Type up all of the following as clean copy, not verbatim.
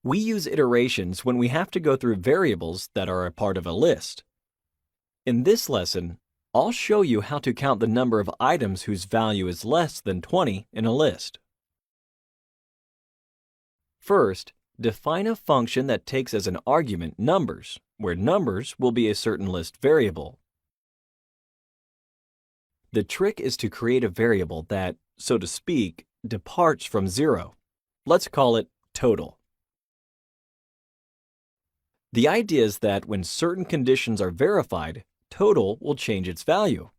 We use iterations when we have to go through variables that are a part of a list. In this lesson, I'll show you how to count the number of items whose value is less than 20 in a list. First, define a function that takes as an argument numbers, where numbers will be a certain list variable. The trick is to create a variable that, so to speak, departs from 0. Let's call it total. The idea is that when certain conditions are verified, total will change its value.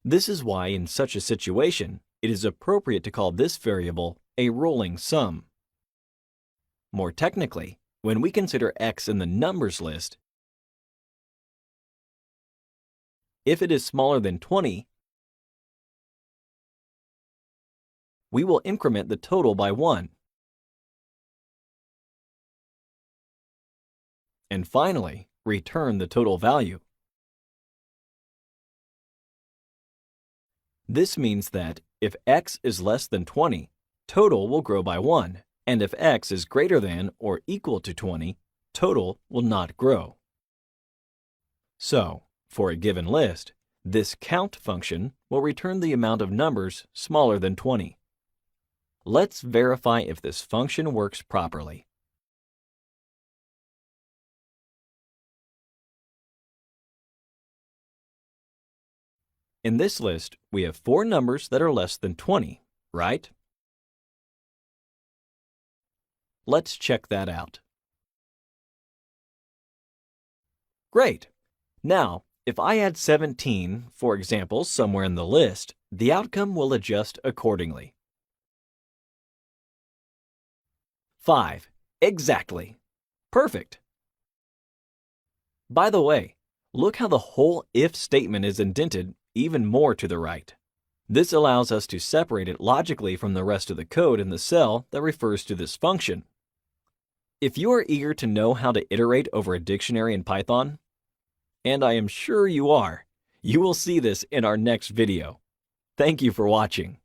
This is why in such a situation, it is appropriate to call this variable a rolling sum. More technically, when we consider x in the numbers list, if it is smaller than 20, we will increment the total by 1. And finally, return the total value. This means that if x is less than 20, total will grow by 1, and if x is greater than or equal to 20, total will not grow. So, for a given list, this count function will return the amount of numbers smaller than 20. Let's verify if this function works properly. In this list, we have 4 numbers that are less than 20, right? Let's check that out. Great! Now, if I add 17, for example, somewhere in the list, the outcome will adjust accordingly. 5. Exactly. Perfect. By the way, look how the whole if statement is indented even more to the right. This allows us to separate it logically from the rest of the code in the cell that refers to this function. If you are eager to know how to iterate over a dictionary in Python, and I am sure you are, you will see this in our next video. Thank you for watching.